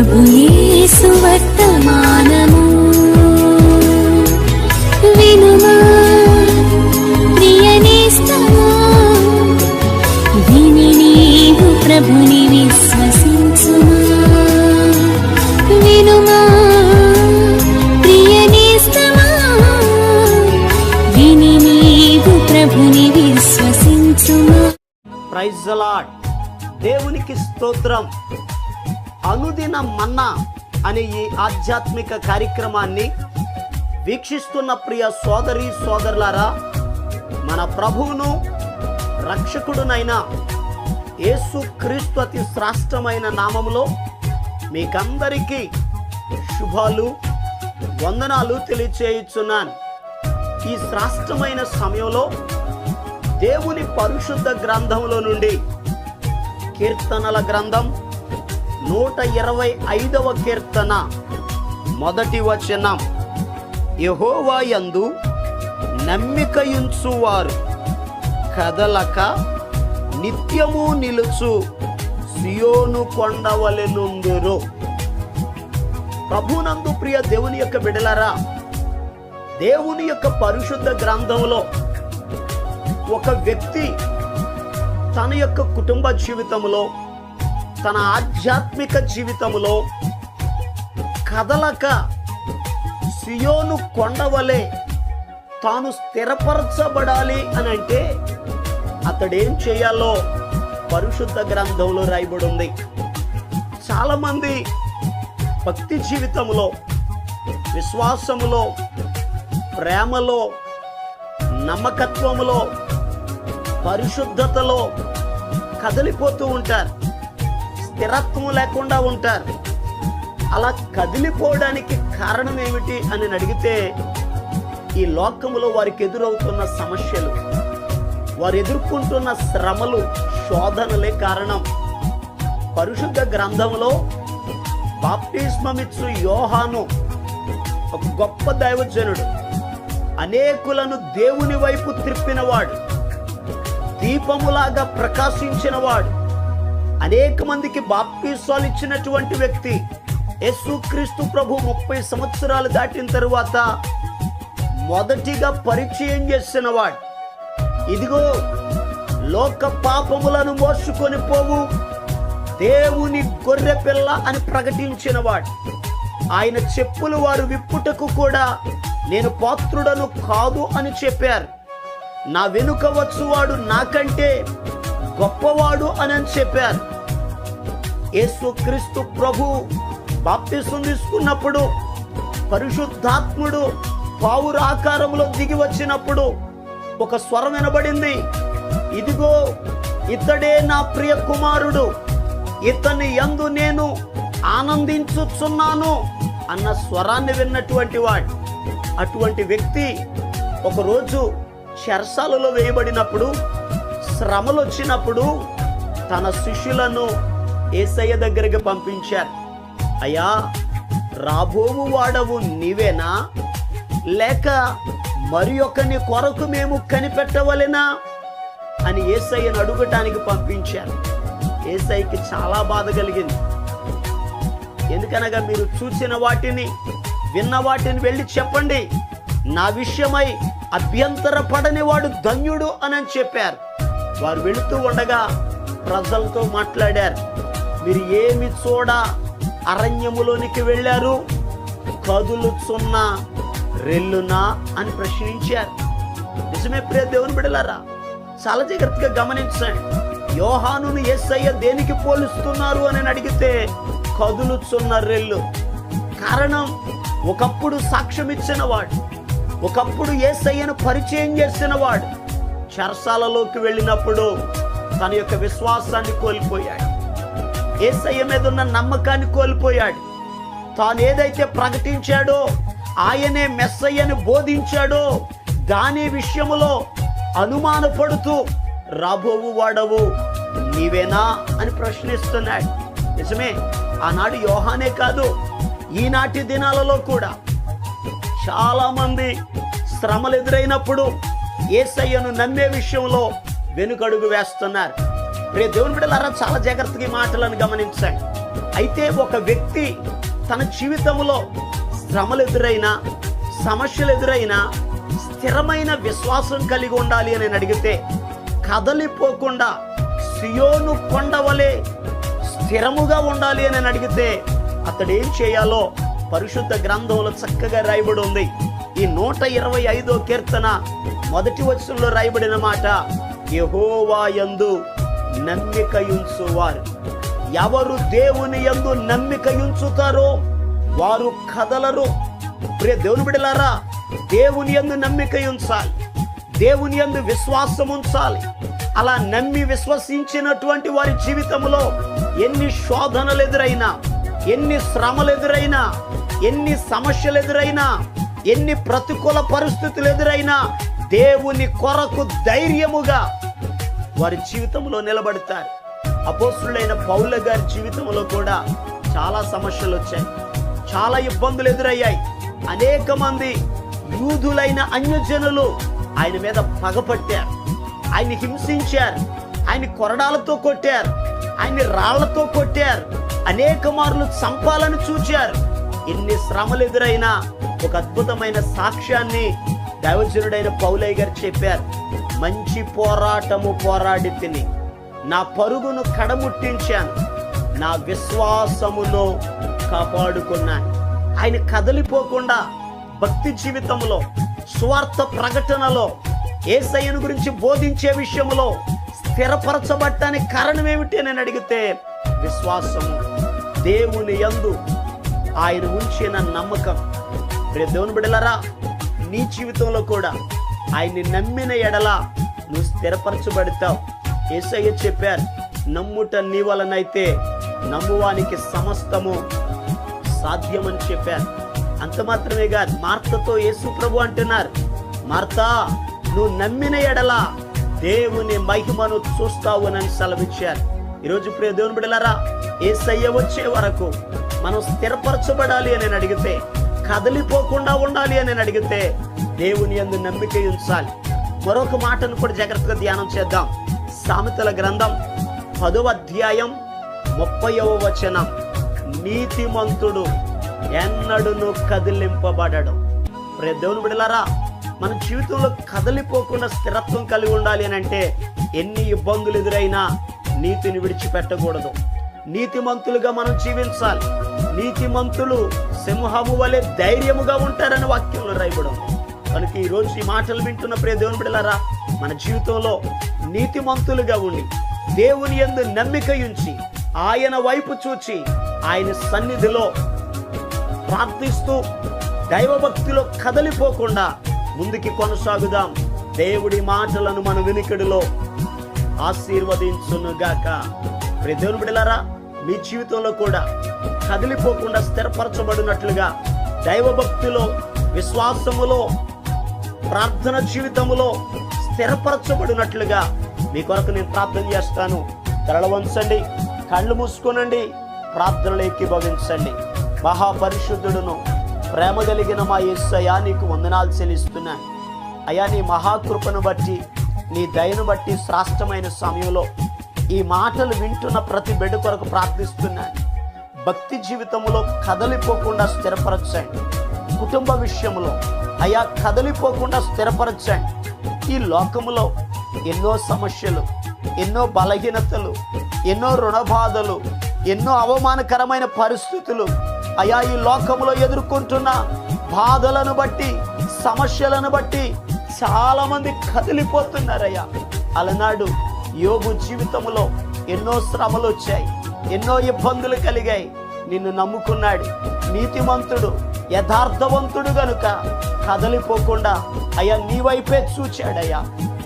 ప్రభు యేసు వర్తమానము వినుమా ప్రియనేస్తమా, విని నీవు ప్రభుని విశ్వసించుమా. వినుమా ప్రియనేస్తమా, విని నీవు ప్రభుని విశ్వసించుమా. Praise the lord. దేవునికి స్తోత్రం. అనుదిన మన్నా అనే ఈ ఆధ్యాత్మిక కార్యక్రమాన్ని వీక్షిస్తున్న ప్రియ సోదరి సోదరులారా, మన ప్రభువును రక్షకుడునైన యేసు క్రీస్తు అతి శ్రేష్టమైన నామములో మీకందరికీ శుభాలు వందనాలు తెలియచేయుచున్నాను. ఈ శ్రేష్టమైన సమయంలో దేవుని పరిశుద్ధ గ్రంథంలో నుండి కీర్తనల గ్రంథం 125వ కీర్తన మొదటి వచనం, యెహోవా యందు నమ్మికయుంచువారు కదలక నిత్యము నిలుచు సియోను కొండవలెనుందురు. ప్రభునందు ప్రియ దేవుని యొక్క బిడ్డలారా, దేవుని యొక్క పరిశుద్ధ గ్రంథంలో ఒక వ్యక్తి తన యొక్క కుటుంబ జీవితంలో, తన ఆధ్యాత్మిక జీవితంలో కదలక సియోను కొండవలే తాను స్థిరపరచబడాలి అని అంటే అతడేం చేయాలో పరిశుద్ధ గ్రంథంలో రాయబడి ఉంది. చాలామంది భక్తి జీవితంలో, విశ్వాసములో, ప్రేమలో, నమ్మకత్వములో, పరిశుద్ధతలో కదిలిపోతూ ఉంటారు, స్థిరత్వం లేకుండా ఉంటారు. అలా కదిలిపోవడానికి కారణం ఏమిటి అని అడిగితే, ఈ లోకములో వారికి ఎదురవుతున్న సమస్యలు, వారు ఎదుర్కొంటున్న శ్రమలు, శోధనలే కారణం. పరిశుద్ధ గ్రంథంలో బాప్తిస్మమిచ్చు యోహాను ఒక గొప్ప దైవజనుడు, అనేకులను దేవుని వైపు త్రిప్పినవాడు, దీపములాగా ప్రకాశించినవాడు, అనేక మందికి బాప్తిస్మాలు ఇచ్చినటువంటి వ్యక్తి. యేసుక్రీస్తు ప్రభు 30 సంవత్సరాలు దాటిన తరువాత మొదటిగా పరిచయం చేసినవాడు. ఇదిగో లోక పాపములను మోసుకొని పోవు దేవుని గొర్రె పిల్ల అని ప్రకటించినవాడు. ఆయన చెప్పులు వారు విప్పుటకు కూడా నేను పాత్రుడను కాదు అని చెప్పారు. నా వెనుక వచ్చువాడు నాకంటే గొప్పవాడు అని చెప్పారు. యేసుక్రీస్తు ప్రభు బాప్తిసం తీసుకున్నప్పుడు పరిశుద్ధాత్ముడు పావుర ఆకారంలో దిగి వచ్చినప్పుడు ఒక స్వరం వినబడింది, ఇదిగో ఇతడే నా ప్రియ కుమారుడు, ఇతని యందు నేను ఆనందించుచున్నాను అన్న స్వరాన్ని విన్నటువంటి వాడు. అటువంటి వ్యక్తి ఒకరోజు చెరసాలలో వేయబడినప్పుడు, శ్రమలు వచ్చినప్పుడు తన శిష్యులను యేసయ్య దగ్గరికి పంపించారు. అయ్యా, రాబోవు వాడవు నీవేనా, లేక మరి ఒకని కొరకు మేము కనిపెట్టవలెనా అని యేసయ్యను అడుగటానికి పంపించారు. యేసయ్యకి చాలా బాధ కలిగింది. ఎందుకనగా మీరు చూసిన వాటిని, విన్న వాటిని వెళ్ళి చెప్పండి, నా విషయమై అభ్యంతర పడని వాడు ధన్యుడు అని చెప్పారు. వారు వెళుతూ ఉండగా ప్రజలతో మాట్లాడారు. మీరు ఏమి చూడ అరణ్యములోనికి వెళ్ళారు, కదులుచున్న రెల్లునా అని ప్రశ్నించారు. నిజమే ప్రియ దేవుని బిడ్డలారా, చాలా జాగ్రత్తగా గమనించండి. యోహానును యేసయ్య దేనికి పోలుస్తున్నారు అని అడిగితే కదులుచున్న రెల్లు. కారణం, ఒకప్పుడు సాక్ష్యం ఇచ్చినవాడు, ఒకప్పుడు యేసయ్యను పరిచయం చేసినవాడు చెరసాలలోకి వెళ్ళినప్పుడు తన యొక్క విశ్వాసాన్ని కోల్పోయాడు, యేసయ్య మీద ఉన్న నమ్మకాన్ని కోల్పోయాడు. తాను ఏదైతే ప్రకటించాడో, ఆయనే మెస్సయ్యను బోధించాడో దాని విషయములో అనుమానపడుతూ రాబోవు వాడవు నీవేనా అని ప్రశ్నిస్తున్నాడు. నిజమే, ఆనాడు యోహానే కాదు, ఈనాటి దినాలలో కూడా చాలా మంది శ్రమలు ఎదురైనప్పుడు యేసయ్యను నమ్మే విషయంలో వెనుకడుగు వేస్తున్నారు. ప్రియ దేవుని బిడ్డలారా, చాలా జాగ్రత్తగా ఈ మాటలను గమనించండి. అయితే ఒక వ్యక్తి తన జీవితంలో శ్రమలు ఎదురైనా, సమస్యలు ఎదురైనా స్థిరమైన విశ్వాసం కలిగి ఉండాలి అని అడిగితే, కదలిపోకుండా సియోను కొండవలే స్థిరముగా ఉండాలి అని అడిగితే అతడు ఏం చేయాలో పరిశుద్ధ గ్రంథంలో చక్కగా రాయబడి ఉంది. ఈ 125వ కీర్తన మొదటి వచనంలో రాయబడిన మాట, యెహోవా యందు నమ్మిక ఉంచువారు, ఎవరు దేవుని యందు నమ్మిక ఉంచుతారో వారు కదలరు. ప్రియ దేవుని బిడ్డలారా, దేవుని యందు నమ్మిక ఉంచాలి, దేవుని యందు విశ్వాసం ఉంచాలి. అలా నమ్మి విశ్వసించినటువంటి వారి జీవితంలో ఎన్ని శోధనలు ఎదురైనా, ఎన్ని శ్రమలు ఎదురైనా, ఎన్ని సమస్యలు ఎదురైనా, ఎన్ని ప్రతికూల పరిస్థితులు ఎదురైనా దేవుని కొరకు ధైర్యముగా వారి జీవితంలో నిలబడతారు. అపోస్తులైన పౌలు గారి జీవితంలో కూడా చాలా సమస్యలు వచ్చాయి, చాలా ఇబ్బందులు ఎదురయ్యాయి. అనేక మంది యూదులైన అన్యజనులు ఆయన మీద పగపట్టారు, ఆయన హింసించారు, ఆయన కొరడాలతో కొట్టారు, ఆయన రాళ్లతో కొట్టారు, అనేక మార్లు చంపాలని చూచారు. ఎన్ని శ్రమలు ఎదురైనా ఒక అద్భుతమైన సాక్ష్యాన్ని దైవజనుడైన పౌలయ్య గారు చెప్పారు. మంచి పోరాటము పోరాడి తిని నా పరుగును కడముట్టించాను, నా విశ్వాసమును కాపాడుకున్నాను. ఆయన కదలిపోకుండా భక్తి జీవితంలో, స్వార్థ ప్రకటనలో, యేసయ్యను గురించి బోధించే విషయంలో స్థిరపరచబడటానికి కారణం ఏమిటి అని అడిగితే విశ్వాసము, దేవుని యందు ఆయన ఉంచిన నమ్మకం. దేవుని బిడ్డలారా, నీ జీవితంలో కూడా ఆయన్ని నమ్మిన ఎడల నువ్వు స్థిరపరచబడతావు. యేసయ్య చెప్పారు, నమ్ముట నీ వలనైతే నమ్మువానికి సమస్తము సాధ్యమని చెప్పారు. అంత మాత్రమే కాదు, మార్తతో యేసు ప్రభు అంటున్నారు, మార్తా నువ్వు నమ్మిన ఎడల దేవుని మహిమను చూస్తావునని సెలవిచ్చారు. ఈరోజు ప్రియ దేవుని బిడ్డలారా, యేసయ్య వచ్చే వరకు మనం స్థిరపరచబడాలి అని అడిగితే, కదలిపోకుండా ఉండాలి అని అడిగితే దేవుని యందు నమ్మిక ఉంచాలి. మరొక మాటను కూడా జాగ్రత్తగా ధ్యానం చేద్దాం. సామెతల గ్రంథం 10వ అధ్యాయం 30వ వచనం, నీతిమంతుడు ఎన్నడును కదిలింపబడడు. ప్రియ దేవుని బిడ్డలారా, మన జీవితంలో కదలిపోకుండా స్థిరత్వం కలిగి ఉండాలి అని అంటే ఎన్ని ఇబ్బందులు ఎదురైనా నీతిని విడిచిపెట్టకూడదు. నీతిమంతులుగా మనం జీవించాలి. నీతిమంతులు సింహము వలె ధైర్యముగా ఉంటారని వాక్యంలో రాయబడి ఉంది. కనుక ఈరోజు ఈ మాటలు వింటున్న ప్రియ దేవుని బిడ్డలారా, మన జీవితంలో నీతిమంతులుగా ఉండి దేవుని యందు నమ్మిక ఉంచి ఆయన వైపు చూచి ఆయన సన్నిధిలో ప్రార్థిస్తూ దైవభక్తిలో కదలిపోకుండా ముందుకి కొనసాగుదాం. దేవుడి మాటలను మన వినికిడిలో ఆశీర్వదించునుగాక. ప్రియ దేవుని బిడ్డలారా, మీ జీవితంలో కూడా కదిలిపోకుండా స్థిరపరచబడినట్లుగా దైవభక్తిలో, విశ్వాసములో, ప్రార్థన జీవితములో స్థిరపరచబడినట్లుగా మీ కొరకు నేను ప్రార్థన చేస్తాను. తలలు వంచండి, కళ్ళు మూసుకోనండి, ప్రార్థనలు ఏకీభవించండి. మహాపరిశుద్ధుడును ప్రేమ కలిగిన మా యేసయ్యా, నీకు వందనాలు చెల్లిస్తున్నాను అయ్యా. నీ మహాకృపను బట్టి, నీ దయను బట్టి శ్రేష్టమైన సమయంలో ఈ మాటలు వింటున్న ప్రతి బిడ్డ కొరకు ప్రార్థిస్తున్నాను. భక్తి జీవితంలో కదలిపోకుండా స్థిరపరచండి. కుటుంబ విషయంలో అయ్యా కదలిపోకుండా స్థిరపరచండి. ఈ లోకములో ఎన్నో సమస్యలు, ఎన్నో బలహీనతలు, ఎన్నో రుణబాధలు, ఎన్నో అవమానకరమైన పరిస్థితులు అయ్యా ఈ లోకములో ఎదుర్కొంటున్న బాధలను బట్టి, సమస్యలను బట్టి చాలా మంది కదిలిపోతున్నారయ్యా. అలనాడు యోబు జీవితంలో ఎన్నో శ్రమలు వచ్చాయి, ఎన్నో ఇబ్బందులు కలిగాయి. నిన్ను నమ్ముకున్నాడు, నీతిమంతుడు, యథార్థవంతుడు గనుక కదలిపోకుండా అయ్యా నీ వైపే చూచాడయ్యా.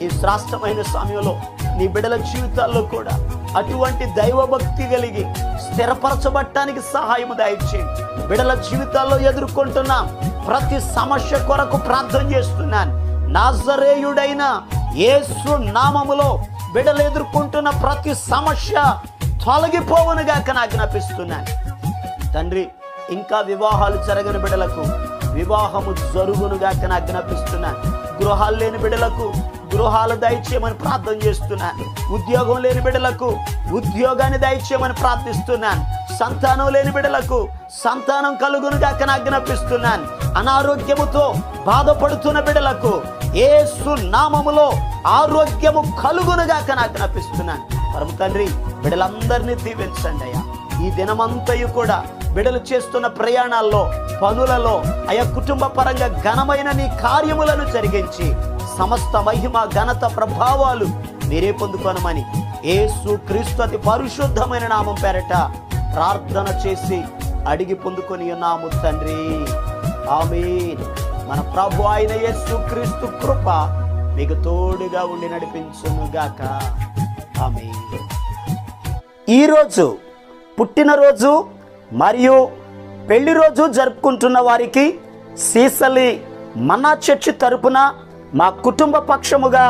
ఈ శ్రేష్టమైన సమయంలో నీ బిడ్డల జీవితాల్లో కూడా అటువంటి దైవభక్తి కలిగి స్థిరపరచబట్టానికి సహాయం దయచేయండి. బిడ్డల జీవితాల్లో ఎదుర్కొంటున్న ప్రతి సమస్య కొరకు ప్రార్థన చేస్తున్నాను. నాజరేయుడైన యేసు నామములో బిడ్డలు ఎదుర్కొంటున్న ప్రతి సమస్య తొలగిపోవునుగాక ఆజ్ఞాపిస్తున్నాను. తండ్రి, ఇంకా వివాహాలు జరగని బిడ్డలకు వివాహము జరుగునుగాక ఆజ్ఞాపిస్తున్నాను. గృహాలు లేని బిడ్డలకు గృహాలు దయచేయమని ప్రార్థన చేస్తున్నాను. ఉద్యోగం లేని బిడ్డలకు ఉద్యోగాన్ని దయచేయమని ప్రార్థిస్తున్నాను. సంతానం లేని బిడ్డలకు సంతానం కలుగునుగాక ఆజ్ఞాపిస్తున్నాను. అనారోగ్యముతో బాధపడుతున్న బిడ్డలకు యేసు నామములో ఆరోగ్యము కలుగునుగాక ఆజ్ఞాపిస్తున్నాను. పరమ తండ్రి, బిడ్డలందరినీ దీవించండి అయ్యా. ఈ దినమంతయు కూడా బిడ్డలు చేస్తున్న ప్రయాణాల్లో, పనులలో అయా కుటుంబ పరంగా ఘనమైన నీ కార్యములను జరిగించి సమస్త మహిమ ఘనత ప్రభావాలు మీరే పొందుకొనమని యేసు క్రీస్తు అతి పరిశుద్ధమైన నామం పేరట ప్రార్థన చేసి అడిగి పొందుకొని ఉన్నాము తండ్రి. ఆమేన్. మన ప్రభు అయిన యేసు క్రీస్తు కృప మీకు తోడుగా ఉండి నడిపించును గాక. ఆమేన్. ఈరోజు పుట్టినరోజు మరియు పెళ్లి రోజు జరుపుకుంటున్న వారికి సీసలి మన్నా చర్చి తరపున మా కుటుంబ పక్షముగా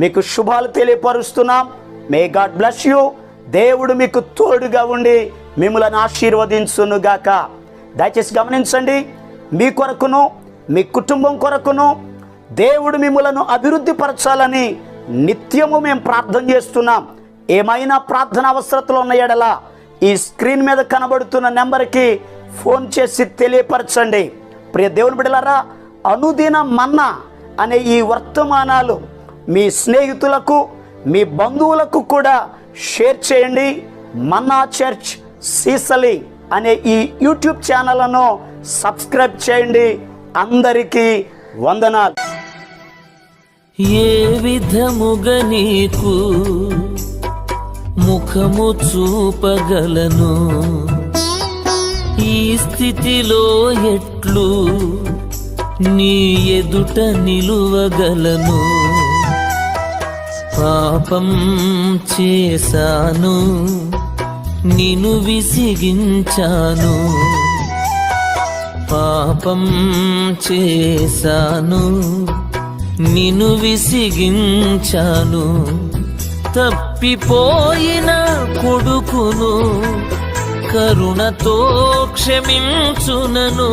మీకు శుభాలు తెలియపరుస్తున్నాం. May God bless you. దేవుడు మీకు తోడుగా ఉండి మిమ్మల్ని ఆశీర్వదించును గాక. దయచేసి గమనించండి, మీ కొరకును మీ కుటుంబం కొరకును దేవుడు మిమ్మలను అభివృద్ధి పరచాలని నిత్యము మేము ప్రార్థన చేస్తున్నాం. ఏమైనా ప్రార్థన అవసరతలు ఉన్న ఎడల ఈ స్క్రీన్ మీద కనబడుతున్న నెంబర్కి ఫోన్ చేసి తెలియపరచండి. ప్రియ దేవుని బిడ్డలారా, అనుదిన మన్నా అనే ఈ వర్తమానాలు మీ స్నేహితులకు, మీ బంధువులకు కూడా షేర్ చేయండి. మన్నా చర్చ్ సీసలి అనే ఈ యూట్యూబ్ ఛానల్ను సబ్స్క్రైబ్ చేయండి. అందరికీ వందనాలు. ఏ విధముగా నీకు ముఖము చూపగలను, ఈ స్థితిలో ఎట్లు నీ ఎదుట నిలువగలను. పాపం చేశాను, నిన్ను విసిగించాను. పాపం చేశాను, నిన్ను విసిగించాను. తప్పిపోయిన కొడుకును కరుణతో క్షమించునను.